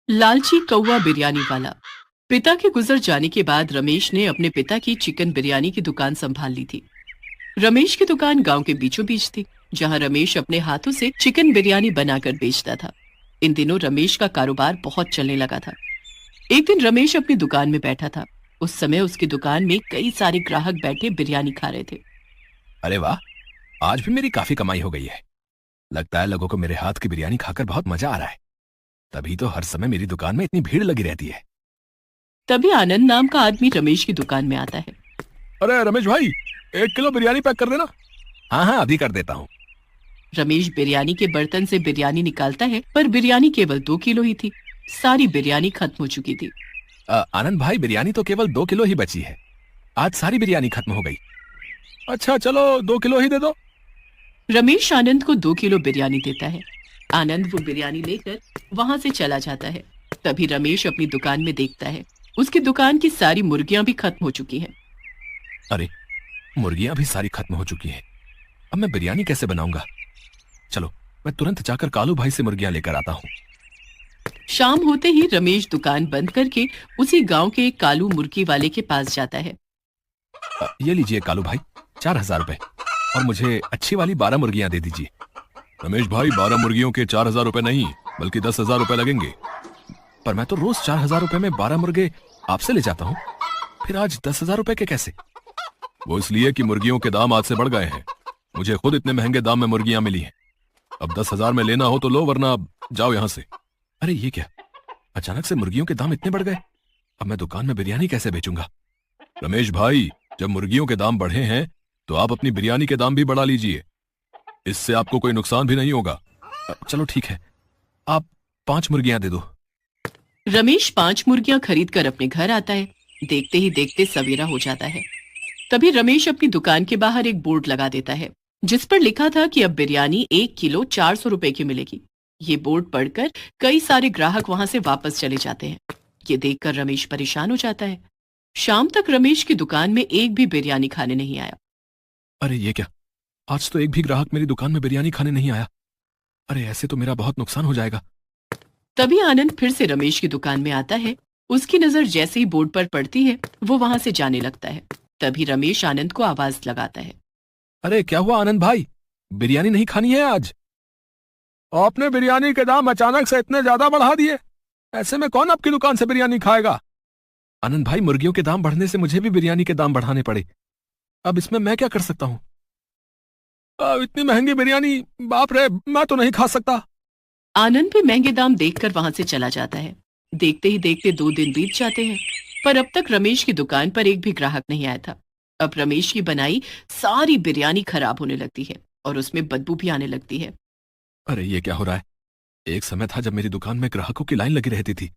लालची कौवा बिरयानी वाला। पिता के गुजर जाने के बाद रमेश ने अपने पिता की चिकन बिरयानी की दुकान संभाल ली थी। रमेश की दुकान गांव के बीचों बीच थी, जहां रमेश अपने हाथों से चिकन बिरयानी बनाकर बेचता था। इन दिनों रमेश का कारोबार बहुत चलने लगा था। एक दिन रमेश अपनी दुकान में बैठा था। उस समय उसकी दुकान में कई सारे ग्राहक बैठे बिरयानी खा रहे थे। अरे वाह, आज भी मेरी काफी कमाई हो गई है। लगता है लोगों को मेरे हाथ की बिरयानी खाकर बहुत मजा आ रहा है। तभी तो हर समय मेरी दुकान में इतनी भीड़ लगी रहती है। तभी आनंद नाम का आदमी रमेश की दुकान में आता है। अरे रमेश भाई, 1 किलो बिरयानी पैक कर देना। हाँ हाँ, अभी कर देता हूँ। रमेश बिरयानी के बर्तन से बिरयानी निकालता है, पर बिरयानी केवल 2 किलो ही थी। सारी बिरयानी खत्म हो चुकी थी। आनंद भाई, बिरयानी तो केवल 2 किलो ही बची है। आज सारी बिरयानी खत्म हो गई। अच्छा चलो, 2 किलो ही दे दो। रमेश आनंद को 2 किलो बिरयानी देता है। आनंद वो बिरयानी लेकर वहां से चला जाता है। तभी रमेश अपनी दुकान में देखता है, उसकी दुकान की सारी मुर्गियां भी खत्म हो चुकी हैं। अरे, मुर्गियां भी सारी खत्म हो चुकी हैं। अब मैं बिरयानी कैसे बनाऊंगा? चलो, मैं तुरंत जाकर कालू भाई से मुर्गियां लेकर आता हूँ। शाम होते ही रमेश दुकान बंद करके उसी गांव के एक कालू मुर्गी वाले के पास जाता है। ये लीजिए कालू भाई, 4,000 रुपए, और मुझे अच्छी वाली 12 मुर्गियां दे दीजिए। रमेश भाई, 12 मुर्गियों के 4,000 रुपए नहीं, बल्कि 10,000 रुपए लगेंगे। पर मैं तो रोज 4,000 रुपए में 12 मुर्गे आपसे ले जाता हूँ, फिर आज 10,000 रुपए के कैसे? वो इसलिए कि मुर्गियों के दाम आज से बढ़ गए हैं। मुझे खुद इतने महंगे दाम में मुर्गियां मिली हैं। अब 10,000 में लेना हो तो लो, वरना जाओ यहां से। अरे ये क्या, अचानक से मुर्गियों के दाम इतने बढ़ गए? अब मैं दुकान में बिरयानी कैसे बेचूंगा? रमेश भाई, जब मुर्गियों के दाम बढ़े हैं तो आप अपनी बिरयानी के दाम भी बढ़ा लीजिए। इससे आपको कोई नुकसान भी नहीं होगा। चलो ठीक है, आप 5 मुर्गियां दे दो। रमेश 5 मुर्गियां खरीद कर अपने घर आता है। देखते ही देखते सवेरा हो जाता है। तभी रमेश अपनी दुकान के बाहर एक बोर्ड लगा देता है, जिस पर लिखा था कि अब बिरयानी 1 किलो 400 रुपए की मिलेगी। ये बोर्ड पढ़कर कई सारे ग्राहक वहां से वापस चले जाते हैं। ये देखकर रमेश परेशान हो जाता है। शाम तक रमेश की दुकान में एक भी बिरयानी खाने नहीं आया। अरे ये क्या, आज तो एक भी ग्राहक मेरी दुकान में बिरयानी खाने नहीं आया। अरे ऐसे तो मेरा बहुत नुकसान हो जाएगा। तभी आनंद फिर से रमेश की दुकान में आता है। उसकी नजर जैसे ही बोर्ड पर पड़ती है, वो वहां से जाने लगता है। तभी रमेश आनंद को आवाज लगाता है। अरे क्या हुआ आनंद भाई, बिरयानी नहीं खानी है आज? आपने बिरयानी के दाम अचानक से इतने ज्यादा बढ़ा दिए। ऐसे में कौन आपकी दुकान से बिरयानी खाएगा? आनंद भाई, मुर्गियों के दाम बढ़ने से मुझे भी बिरयानी के दाम बढ़ाने पड़े। अब इसमें मैं क्या कर सकता हूँ? इतनी महंगी बिरयानी, बाप रे, मैं तो नहीं खा सकता। आनंद भी महंगे दाम देखकर वहां से चला जाता है। देखते ही देखते 2 दिन बीत जाते हैं, पर अब तक रमेश की दुकान पर एक भी ग्राहक नहीं आया था। अब रमेश की बनाई सारी बिरयानी खराब होने लगती है और उसमें बदबू भी आने लगती है। अरे ये क्या हो रहा है? एक समय था जब मेरी दुकान में ग्राहकों की लाइन लगी रहती थी,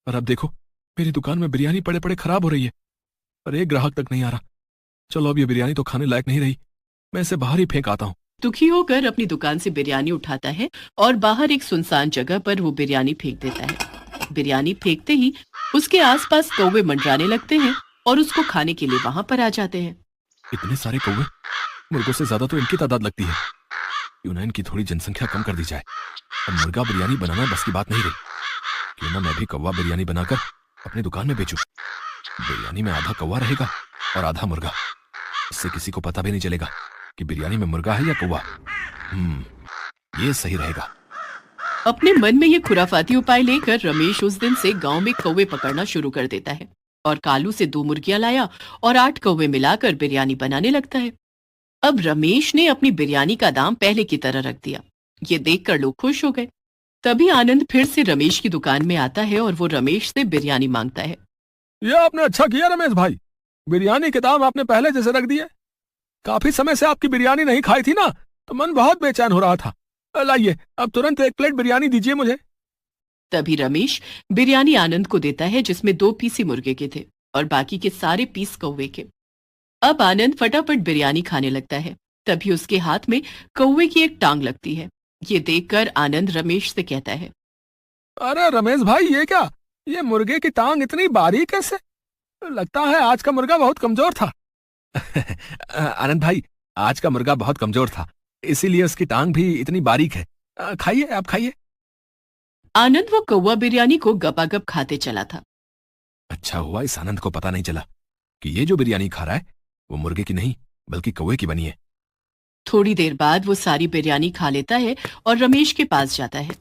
और अब देखो मेरी दुकान में बिरयानी पड़े पड़े खराब हो रही है और एक ग्राहक तक नहीं आ रहा। चलो, अब ये बिरयानी तो खाने लायक नहीं रही, मैं इसे बाहर ही फेंक आता हूँ। दुखी होकर अपनी दुकान से बिरयानी उठाता है और बाहर एक सुनसान जगह पर वो बिरयानी फेंक देता है। बिरयानी फेंकते ही उसके आसपास कौवे मंडराने लगते हैं और उसको खाने के लिए वहां पर आ जाते हैं। इतने सारे कौवे, मुर्गों से ज्यादा तो इनकी तादाद लगती है। क्यों ना इनकी थोड़ी जनसंख्या कम कर दी जाए। अब मुर्गा बिरयानी बनाना बस की बात नहीं रही। क्यों ना मैं भी कौवा बिरयानी बनाकर अपनी दुकान में बेचूं। बिरयानी में आधा कौवा रहेगा और आधा मुर्गा। इससे किसी को पता भी नहीं चलेगा कि बिरयानी में मुर्गा है या कौवा। ये सही रहेगा। अपने मन में ये खुराफाती उपाय लेकर रमेश उस दिन से गांव में कौवे पकड़ना शुरू कर देता है और कालू से 2 मुर्गियां लाया और 8 कौवे मिलाकर बिरयानी बनाने लगता है। अब रमेश ने अपनी बिरयानी का दाम पहले की तरह रख दिया। ये देखकर लोग खुश हो गए। तभी आनंद फिर से रमेश की दुकान में आता है और वो रमेश से बिरयानी मांगता है। ये आपने अच्छा किया रमेश भाई, बिरयानी के दाम आपने पहले जैसे रख दिए। काफी समय से आपकी बिरयानी नहीं खाई थी ना, तो मन बहुत बेचैन हो रहा था। लाइए, अब तुरंत 1 प्लेट बिरयानी दीजिए मुझे। तभी रमेश बिरयानी आनंद को देता है, जिसमें 2 पीस ही मुर्गे के थे और बाकी के सारे पीस कौवे के। अब आनंद फटाफट बिरयानी खाने लगता है। तभी उसके हाथ में कौवे की एक टांग लगती है। ये देखकर आनंद रमेश से कहता है। अरे रमेश भाई, ये क्या, ये मुर्गे की टांग इतनी बारीक कैसे? लगता है आज का मुर्गा बहुत कमजोर था। आनंद भाई, आज का मुर्गा बहुत कमजोर था, इसीलिए उसकी टांग भी इतनी बारीक है। खाइए, आप खाइए। आनंद वो कौवा बिरयानी को गपागप खाते चला था। अच्छा हुआ इस आनंद को पता नहीं चला कि ये जो बिरयानी खा रहा है वो मुर्गे की नहीं बल्कि कौवे की बनी है। थोड़ी देर बाद वो सारी बिरयानी खा लेता है और रमेश के पास जाता है।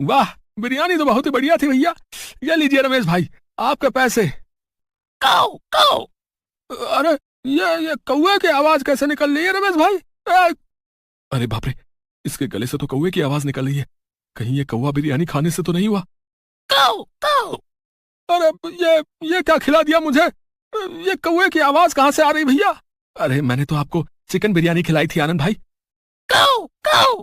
वाह, बिरयानी तो बहुत ही बढ़िया थी भैया। ये लीजिए रमेश भाई, आपके पैसे। काऊ काऊ। अरे ये कौवे की आवाज कैसे निकल रही है रमेश भाई? अरे बाप रे, इसके गले से तो कौवे की आवाज निकल रही है। कहीं ये कौवा बिरयानी खाने से तो नहीं हुआ? काऊ काऊ। अरे ये क्या खिला दिया मुझे? ये कौवे की आवाज कहाँ से आ रही भैया? अरे मैंने तो आपको चिकन बिरयानी खिलाई थी आनंद भाई। काऊ काऊ।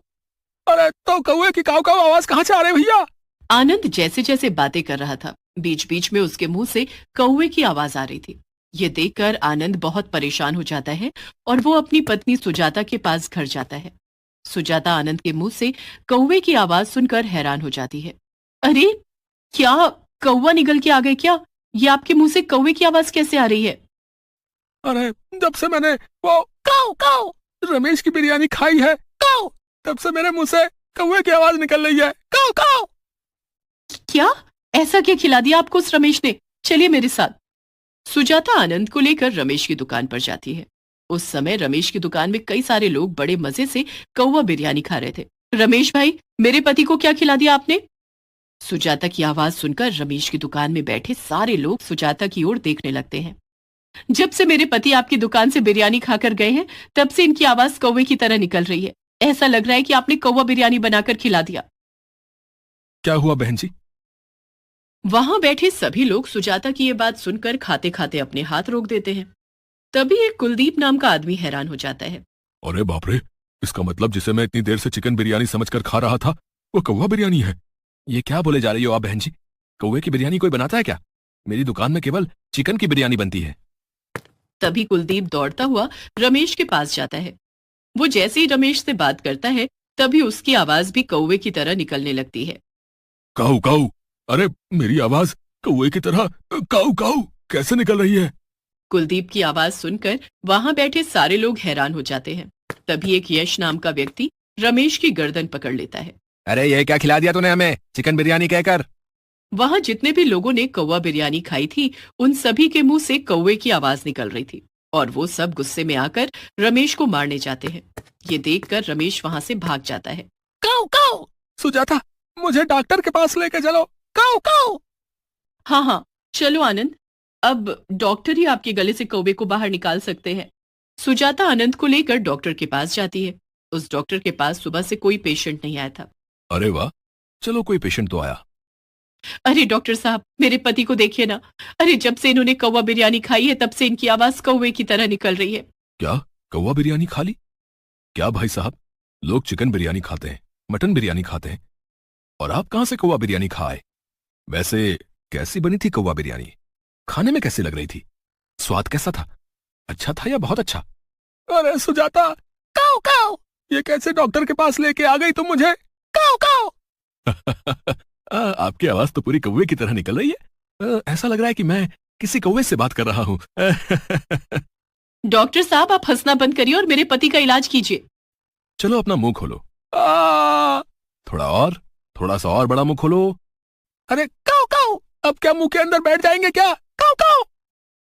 अरे तो कौवे की काऊ काऊ आवाज कहाँ से आ रही भैया? आनंद जैसे जैसे बातें कर रहा था, बीच बीच में उसके मुंह से कौवे की आवाज आ रही थी। ये देखकर आनंद बहुत परेशान हो जाता है और वो अपनी पत्नी सुजाता के पास घर जाता है। सुजाता आनंद के मुंह से कौवे की आवाज सुनकर हैरान हो जाती है। अरे क्या कौवा निकल के आ गए क्या? ये आपके मुंह से कौवे की आवाज कैसे आ रही है? अरे जब से मैंने वो काऊ काऊ रमेश की बिरयानी खाई है काऊ, तब से मेरे मुंह से कौवे की आवाज निकल रही है। काऊ काऊ। क्या ऐसा क्या खिला दिया आपको उस रमेश ने? चलिए मेरे साथ। सुजाता आनंद को लेकर रमेश की दुकान पर जाती है। उस समय रमेश की दुकान में कई सारे लोग बड़े मजे से कौवा बिरयानी खा रहे थे। रमेश भाई, मेरे पति को क्या खिला दिया आपने? सुजाता की आवाज सुनकर रमेश की दुकान में बैठे सारे लोग सुजाता की ओर देखने लगते हैं। जब से मेरे पति आपकी दुकान से बिरयानी खाकर गए हैं, तब से इनकी आवाज कौवे की तरह निकल रही है। ऐसा लग रहा है कि आपने कौवा बिरयानी बनाकर खिला दिया। क्या हुआ बहन जी? वहां बैठे सभी लोग सुजाता की ये बात सुनकर खाते खाते अपने हाथ रोक देते हैं। तभी एक कुलदीप नाम का आदमी हैरान हो जाता है। अरे बाप रे, इसका मतलब जिसे मैं इतनी देर से चिकन बिरयानी समझकर खा रहा था वो कौवा बिरयानी है। ये क्या बोले जा रही हो आप बहन जी? कौवे की बिरयानी कोई बनाता है क्या? मेरी दुकान में केवल चिकन की बिरयानी बनती है। तभी कुलदीप दौड़ता हुआ रमेश के पास जाता है। वो जैसे ही रमेश से बात करता है, तभी उसकी आवाज भी कौवे की तरह निकलने लगती है। काऊ काऊ। अरे मेरी आवाज कौवे की तरह काऊ काऊ कैसे निकल रही है? कुलदीप की आवाज सुनकर वहां बैठे सारे लोग हैरान हो जाते हैं। तभी एक यश नाम का व्यक्ति रमेश की गर्दन पकड़ लेता है। अरे ये क्या खिला दिया तूने हमें चिकन बिरयानी कहकर? वहां जितने भी लोगों ने कौवा बिरयानी खाई थी, उन सभी के मुंह से कौवे की आवाज निकल रही थी और वो सब गुस्से में आकर रमेश को मारने जाते हैं। ये देखकर रमेश वहां से भाग जाता है। काऊ काऊ। सुजाता, मुझे डॉक्टर के पास लेके चलो। काऊ काऊ। हाँ हाँ, चलो आनंद, अब डॉक्टर ही आपके गले से कौवे को बाहर निकाल सकते हैं। सुजाता आनंद को लेकर डॉक्टर के पास जाती है। उस डॉक्टर के पास सुबह से कोई पेशेंट नहीं आया था। अरे वाह, चलो कोई पेशेंट तो आया। अरे डॉक्टर साहब, मेरे पति को देखिए ना। अरे जब से इन्होंने कौवा बिरयानी खाई है, तब से इनकी आवाज कौवे की तरह निकल रही है। क्या कौवा बिरयानी खा ली? क्या भाई साहब, लोग चिकन बिरयानी खाते हैं, मटन बिरयानी खाते हैं, और आप कहां से कौवा बिरयानी खाए? वैसे कैसी बनी थी कौवा बिरयानी? खाने में कैसी लग रही थी? स्वाद कैसा था? अच्छा था या बहुत अच्छा? अरे सुजाता, काऊ काऊ, ये कैसे डॉक्टर के पास लेके आ गई तुम मुझे? काऊ काऊ। आपकी आवाज तो पूरी कौवे की तरह निकल रही है। ऐसा लग रहा है कि मैं किसी कौवे से बात कर रहा हूँ। डॉक्टर साहब, आप हंसना बंद करिए और मेरे पति का इलाज कीजिए। चलो अपना मुंह खोलो। थोड़ा और, थोड़ा सा और बड़ा मुंह खोलो। अरे काऊ काऊ, अब क्या मुंह के अंदर बैठ जाएंगे क्या? काऊ काऊ।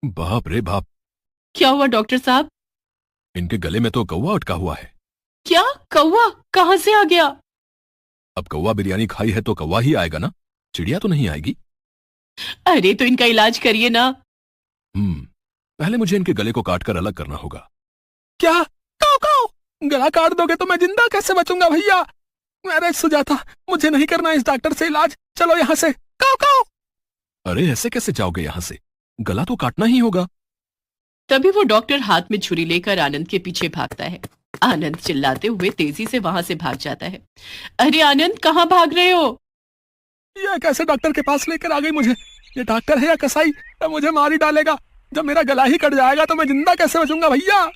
बाप रे बाप, क्या हुआ डॉक्टर साहब? इनके गले में तो कौवा अटका हुआ है। क्या? कौवा कहां से आ गया? अब कौवा बिरयानी खाई है तो कौवा ही आएगा ना, चिड़िया तो नहीं आएगी। अरे तो इनका इलाज करिए ना। पहले मुझे इनके गले को काटकर अलग करना होगा। क्या? काऊ काऊ, गला काट दोगे तो मैं जिंदा कैसे बचूंगा भैया? अरे सुजाता, मुझे नहीं करना इस डॉक्टर से इलाज, चलो यहाँ से। काऊ काऊ। अरे ऐसे कैसे जाओगे यहाँ से? गला तो काटना ही होगा। तभी वो डॉक्टर हाथ में छुरी लेकर आनंद के पीछे भागता है। आनंद चिल्लाते हुए तेजी से वहां से भाग जाता है। अरे आनंद, कहाँ भाग रहे हो? ये कैसे डॉक्टर के पास लेकर आ गई मुझे? ये डॉक्टर है या कसाई? मुझे मार ही डालेगा। जब मेरा गला ही कट जाएगा तो मैं जिंदा कैसे बचूंगा भैया?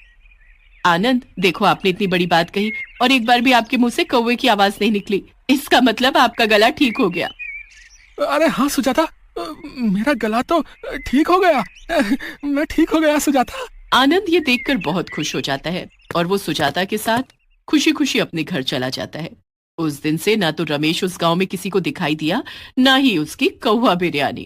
आनंद देखो, आपने इतनी बड़ी बात कही और एक बार भी आपके मुंह से कौवे की आवाज नहीं निकली, इसका मतलब आपका गला ठीक हो गया। अरे हाँ सुजाता, मेरा गला तो ठीक हो गया। मैं ठीक हो गया सुजाता। आनंद ये देखकर बहुत खुश हो जाता है और वो सुजाता के साथ खुशी खुशी अपने घर चला जाता है। उस दिन से ना तो रमेश उस गांव में किसी को दिखाई दिया, ना ही उसकी कौवा बिरयानी।